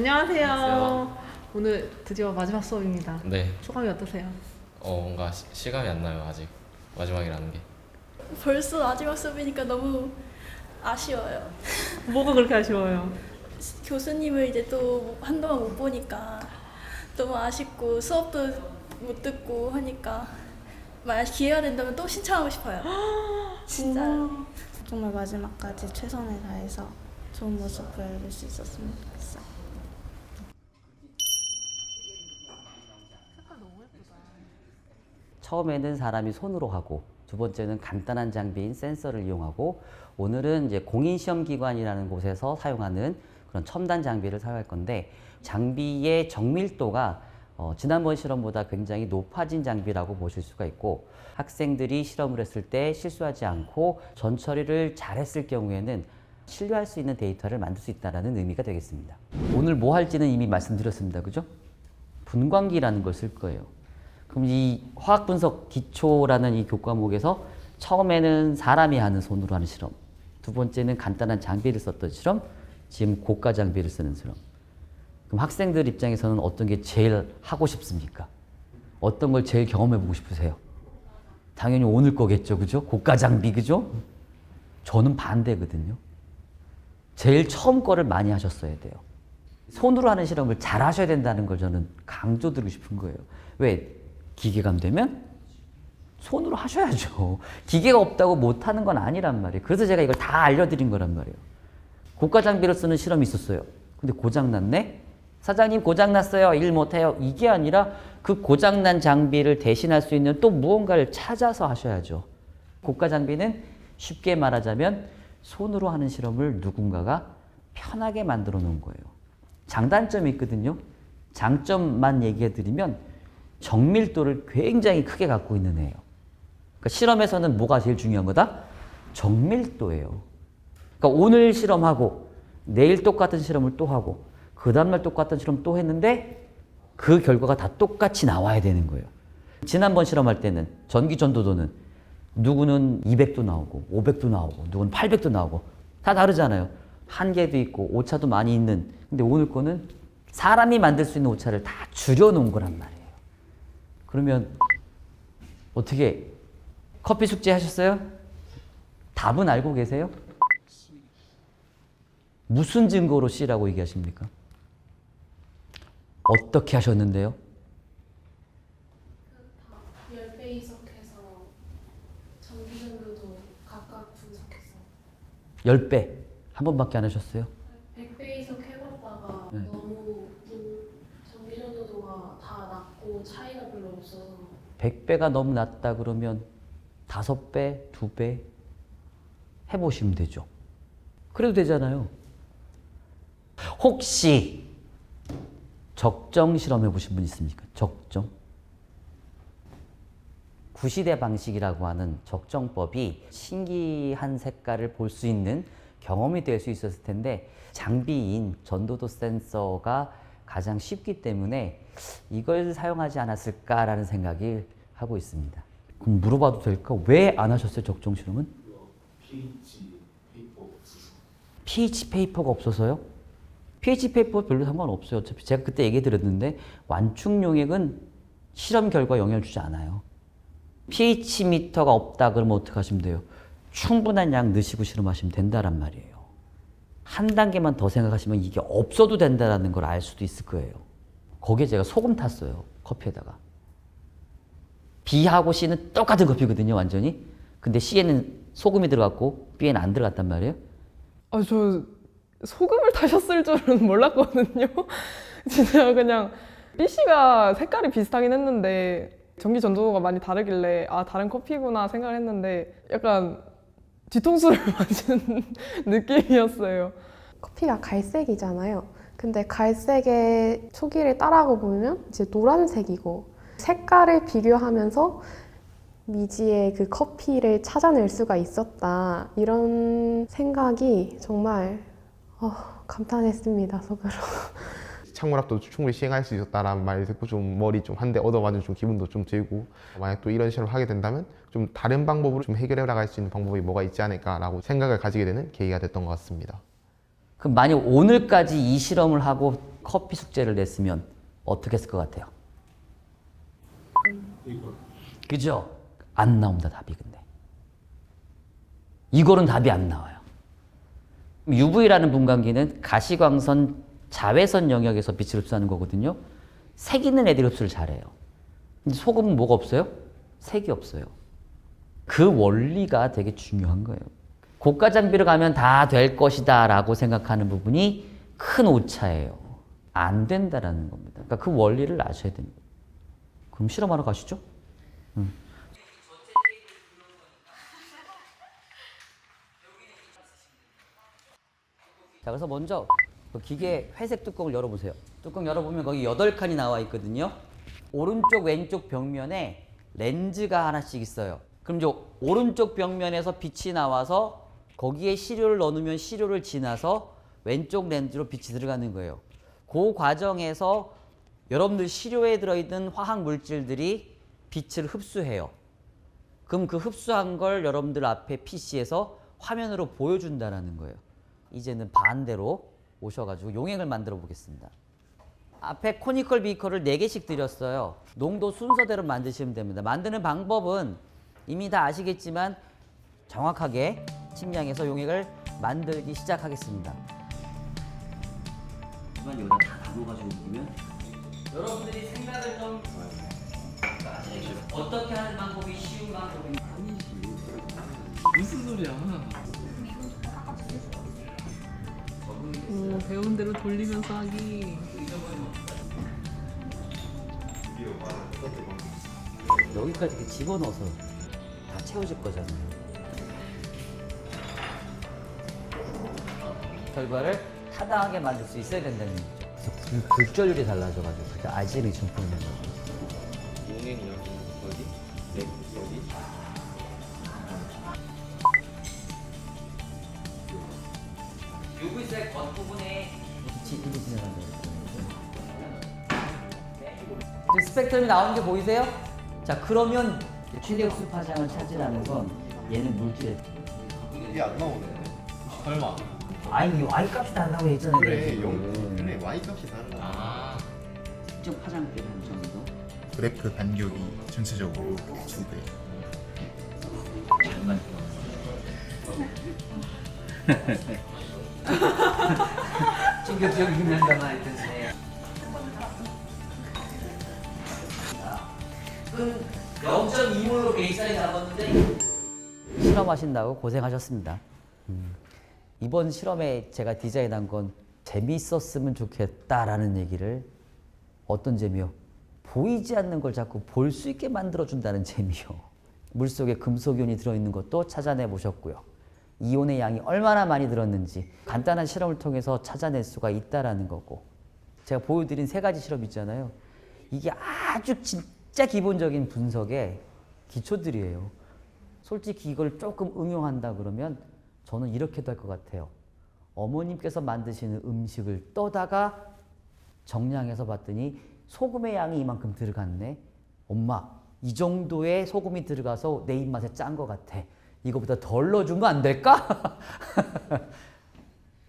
안녕하세요. 안녕하세요. 오늘 드디어 마지막 수업입니다. 네, 소감이 어떠세요? 뭔가 실감이 안 나요, 아직. 마지막이라는 게. 벌써 마지막 수업이니까 너무 아쉬워요. 뭐가 그렇게 아쉬워요? 교수님을 이제 또 한동안 못 보니까 너무 아쉽고 수업도 못 듣고 하니까 만약 기회가 된다면 또 신청하고 싶어요. 진짜. 정말 마지막까지 최선을 다해서 좋은 모습 보여줄 수 있었으면 좋겠어요. 처음에는 사람이 손으로 하고 두 번째는 간단한 장비인 센서를 이용하고 오늘은 이제 공인시험기관이라는 곳에서 사용하는 그런 첨단 장비를 사용할 건데 장비의 정밀도가 지난번 실험보다 굉장히 높아진 장비라고 보실 수가 있고 학생들이 실험을 했을 때 실수하지 않고 전처리를 잘했을 경우에는 신뢰할 수 있는 데이터를 만들 수 있다는 의미가 되겠습니다. 오늘 뭐 할지는 이미 말씀드렸습니다. 그죠? 분광기라는 걸 쓸 거예요. 그럼 이 화학분석 기초라는 이 교과목에서 처음에는 사람이 하는 손으로 하는 실험, 두 번째는 간단한 장비를 썼던 실험, 지금 고가 장비를 쓰는 실험. 그럼 학생들 입장에서는 어떤 게 제일 하고 싶습니까? 어떤 걸 제일 경험해 보고 싶으세요? 당연히 오늘 거겠죠, 그죠? 고가 장비, 그죠? 저는 반대거든요. 제일 처음 거를 많이 하셨어야 돼요. 손으로 하는 실험을 잘 하셔야 된다는 걸 저는 강조드리고 싶은 거예요. 왜? 기계감 되면 손으로 하셔야죠. 기계가 없다고 못하는 건 아니란 말이에요. 그래서 제가 이걸 다 알려드린 거란 말이에요. 고가 장비를 쓰는 실험이 있었어요. 근데 고장났네? 사장님 고장났어요. 일 못해요. 이게 아니라 그 고장난 장비를 대신할 수 있는 또 무언가를 찾아서 하셔야죠. 고가 장비는 쉽게 말하자면 손으로 하는 실험을 누군가가 편하게 만들어 놓은 거예요. 장단점이 있거든요. 장점만 얘기해 드리면 정밀도를 굉장히 크게 갖고 있는 애예요. 그러니까 실험에서는 뭐가 제일 중요한 거다? 정밀도예요. 그러니까 오늘 실험하고 내일 똑같은 실험을 또 하고 그 다음날 똑같은 실험 또 했는데 그 결과가 다 똑같이 나와야 되는 거예요. 지난번 실험할 때는 전기 전도도는 누구는 200도 나오고 500도 나오고 누구는 800도 나오고 다 다르잖아요. 한계도 있고 오차도 많이 있는. 근데 오늘 거는 사람이 만들 수 있는 오차를 다 줄여놓은 거란 말이에요. 그러면 어떻게 커피 숙제 하셨어요? 답은 알고 계세요? 무슨 증거로 C라고 얘기하십니까? 어떻게 하셨는데요? 10배 이석해서 전기전도도 각각 분석했어요. 10배. 한 번밖에 안 하셨어요? 100배 이석 해봤다가 네. 너무 전기전도도가 다 낮고 차이가 별로 없어서 100배가 너무 낮다 그러면 5배, 2배 해보시면 되죠. 그래도 되잖아요. 혹시 적정 실험 해보신 분 있습니까? 적정. 구시대 방식이라고 하는 적정법이 신기한 색깔을 볼 수 있는 경험이 될 수 있었을 텐데 장비인 전도도 센서가 가장 쉽기 때문에 이걸 사용하지 않았을까라는 생각이 하고 있습니다. 그럼 물어봐도 될까? 왜 안 하셨어요, 적정 실험은? pH 페이퍼가 없어서요? pH 페이퍼 별로 상관없어요. 어차피 제가 그때 얘기 드렸는데 완충 용액은 실험 결과에 영향을 주지 않아요. pH 미터가 없다 그러면 어떻게 하시면 돼요? 충분한 양 넣으시고 실험하시면 된다란 말이에요. 한 단계만 더 생각하시면 이게 없어도 된다는 걸 알 수도 있을 거예요. 거기에 제가 소금 탔어요. 커피에다가. B하고 C는 똑같은 커피거든요. 완전히. 근데 C에는 소금이 들어갔고 B에는 안 들어갔단 말이에요. 저 소금을 타셨을 줄은 몰랐거든요. 진짜 그냥 B씨가 색깔이 비슷하긴 했는데 전기 전도도가 많이 다르길래 다른 커피구나 생각을 했는데 약간 뒤통수를 맞은 느낌이었어요. 커피가 갈색이잖아요. 근데 갈색의 초기를 따라가고 보면 이제 노란색이고 색깔을 비교하면서 미지의 그 커피를 찾아낼 수가 있었다. 이런 생각이 정말 감탄했습니다, 속으로. 창문학도 충분히 시행할 수 있었다라는 말 듣고 좀 머리 좀 한 대 얻어맞은 좀 기분도 좀 들고 만약 또 이런 실험을 하게 된다면 좀 다른 방법으로 좀 해결해 나갈 수 있는 방법이 뭐가 있지 않을까라고 생각을 가지게 되는 계기가 됐던 것 같습니다. 그럼 만약 오늘까지 이 실험을 하고 커피 숙제를 냈으면 어떻게 했을 것 같아요? 그죠? 안 나온다 답이. 근데 이거는 답이 안 나와요. UV라는 분광기는 가시광선 자외선 영역에서 빛을 흡수하는 거거든요. 색 있는 애들이 흡수를 잘해요. 근데 소금은 뭐가 없어요? 색이 없어요. 그 원리가 되게 중요한 거예요. 고가 장비로 가면 다 될 것이다 라고 생각하는 부분이 큰 오차예요. 안 된다라는 겁니다. 그러니까 그 원리를 아셔야 됩니다. 그럼 실험하러 가시죠. 자, 그래서 먼저 그 기계 회색 뚜껑을 열어보세요. 뚜껑 열어보면 거기 8칸이 나와 있거든요. 오른쪽 왼쪽 벽면에 렌즈가 하나씩 있어요. 그럼 저 오른쪽 벽면에서 빛이 나와서 거기에 시료를 넣으면 시료를 지나서 왼쪽 렌즈로 빛이 들어가는 거예요. 그 과정에서 여러분들 시료에 들어있는 화학 물질들이 빛을 흡수해요. 그럼 그 흡수한 걸 여러분들 앞에 PC에서 화면으로 보여준다는 거예요. 이제는 반대로 오셔가지고 용액을 만들어 보겠습니다. 앞에 코니컬 비커를 4개씩 드렸어요. 농도 순서대로 만드시면 됩니다. 만드는 방법은 이미 다 아시겠지만 정확하게 측량해서 용액을 만들기 시작하겠습니다. 이만 여기다 다 담아가지고 보면 여러분들이 생각을 좀 어떻게 하는 방법이 쉬운 방법이 무슨 소리야? 오, 배운 대로 돌리면서 하기. 여기까지 이렇게 집어넣어서 다 채워질 거잖아요. 결과를 타당하게 만들 수 있어야 된다는 얘기죠. 그래서 불전율이 달라져가지고 그때 아지르 증폭인 거예요. 용액이요. 어디? 네, 어디? UV색 겉부분에 빛이 이렇게 지나간다고 지금 스펙트럼이 나오는 게 보이세요? 자, 그러면 최대 흡수 파장을 차지하는 건 얘는 물질의 이게 안 나오네. 설마. 아니 Y 값이 다르다고 했잖아요. 그래 Y 값이 다른 거. 아. 특정 파장대는 정도. 그래프 간격이 전체적으로 2배. 잠깐만. 충격적 인간감아 했던데. 0.2몰로 베이스라인 잡았는데 실험하신다고 고생하셨습니다. 이번 실험에 제가 디자인한 건 재미있었으면 좋겠다라는 얘기를 어떤 재미요? 보이지 않는 걸 자꾸 볼 수 있게 만들어준다는 재미요. 물속에 금속이온이 들어있는 것도 찾아내 보셨고요. 이온의 양이 얼마나 많이 들었는지 간단한 실험을 통해서 찾아낼 수가 있다라는 거고, 제가 보여드린 3가지 실험 있잖아요. 이게 아주 진짜 기본적인 분석의 기초들이에요. 솔직히 이걸 조금 응용한다 그러면 저는 이렇게도 할 것 같아요. 어머님께서 만드시는 음식을 떠다가 정량해서 봤더니 소금의 양이 이만큼 들어갔네. 엄마, 이 정도의 소금이 들어가서 내 입맛에 짠 것 같아. 이거보다 덜 넣어주면 안 될까?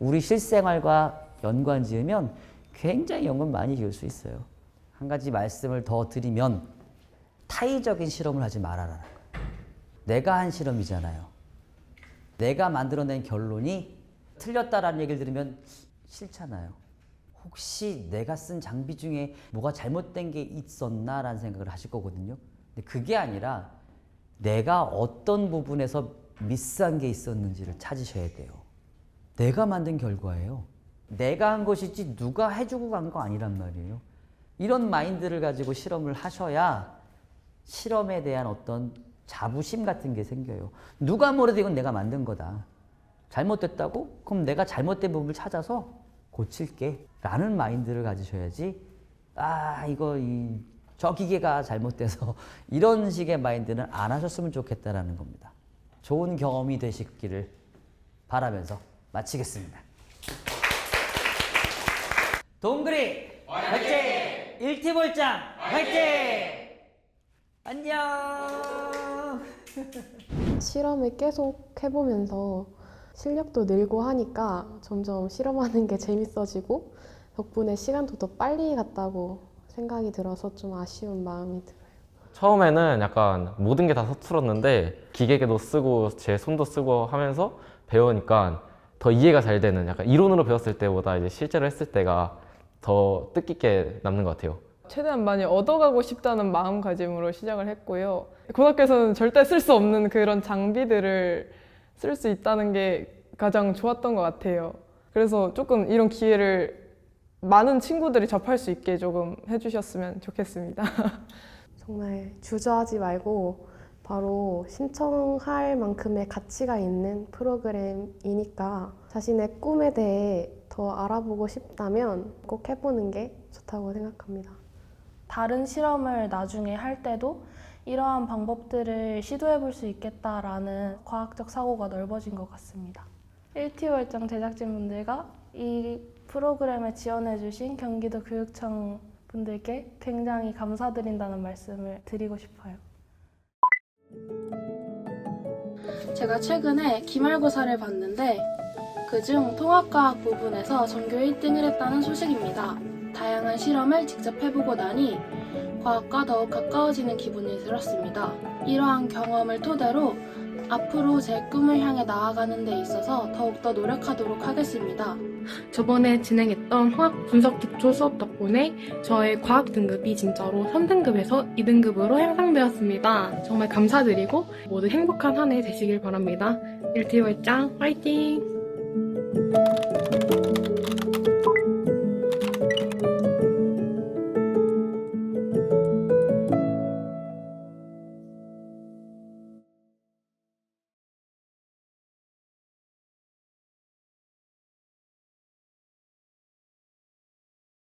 우리 실생활과 연관 지으면 굉장히 연관 많이 지을 수 있어요. 한 가지 말씀을 더 드리면 타의적인 실험을 하지 말아라는 거예요. 내가 한 실험이잖아요. 내가 만들어낸 결론이 틀렸다라는 얘기를 들으면 싫잖아요. 혹시 내가 쓴 장비 중에 뭐가 잘못된 게 있었나라는 생각을 하실 거거든요. 근데 그게 아니라 내가 어떤 부분에서 미스한 게 있었는지를 찾으셔야 돼요. 내가 만든 결과예요. 내가 한 것이지 누가 해주고 간 거 아니란 말이에요. 이런 마인드를 가지고 실험을 하셔야 실험에 대한 어떤 자부심 같은 게 생겨요. 누가 뭐래도 이건 내가 만든 거다. 잘못됐다고? 그럼 내가 잘못된 부분을 찾아서 고칠게 라는 마인드를 가지셔야지, 저 기계가 잘못돼서 이런 식의 마인드는 안 하셨으면 좋겠다라는 겁니다. 좋은 경험이 되시기를 바라면서 마치겠습니다. 동그리 화이팅! 1티 볼장 화이팅! 안녕! 실험을 계속 해보면서 실력도 늘고 하니까 점점 실험하는 게 재밌어지고 덕분에 시간도 더 빨리 갔다고 생각이 들어서 좀 아쉬운 마음이 들어요. 처음에는 약간 모든 게 다 서툴었는데 기계도 쓰고 제 손도 쓰고 하면서 배우니까 더 이해가 잘 되는, 약간 이론으로 배웠을 때보다 이제 실제로 했을 때가 더 뜻깊게 남는 것 같아요. 최대한 많이 얻어가고 싶다는 마음가짐으로 시작을 했고요. 고등학교에서는 절대 쓸 수 없는 그런 장비들을 쓸 수 있다는 게 가장 좋았던 것 같아요. 그래서 조금 이런 기회를 많은 친구들이 접할 수 있게 조금 해주셨으면 좋겠습니다. 정말 주저하지 말고 바로 신청할 만큼의 가치가 있는 프로그램이니까 자신의 꿈에 대해 더 알아보고 싶다면 꼭 해보는 게 좋다고 생각합니다. 다른 실험을 나중에 할 때도 이러한 방법들을 시도해 볼 수 있겠다라는 과학적 사고가 넓어진 것 같습니다. 1티월장 제작진분들과 이 프로그램을 지원해 주신 경기도 교육청 분들께 굉장히 감사드린다는 말씀을 드리고 싶어요. 제가 최근에 기말고사를 봤는데 그중 통합과학 부분에서 전교 1등을 했다는 소식입니다. 다양한 실험을 직접 해보고 나니 과학과 더욱 가까워지는 기분이 들었습니다. 이러한 경험을 토대로 앞으로 제 꿈을 향해 나아가는 데 있어서 더욱더 노력하도록 하겠습니다. 저번에 진행했던 화학 분석 기초 수업 덕분에 저의 과학 등급이 진짜로 3등급에서 2등급으로 향상되었습니다. 정말 감사드리고 모두 행복한 한 해 되시길 바랍니다. 1티월장 화이팅!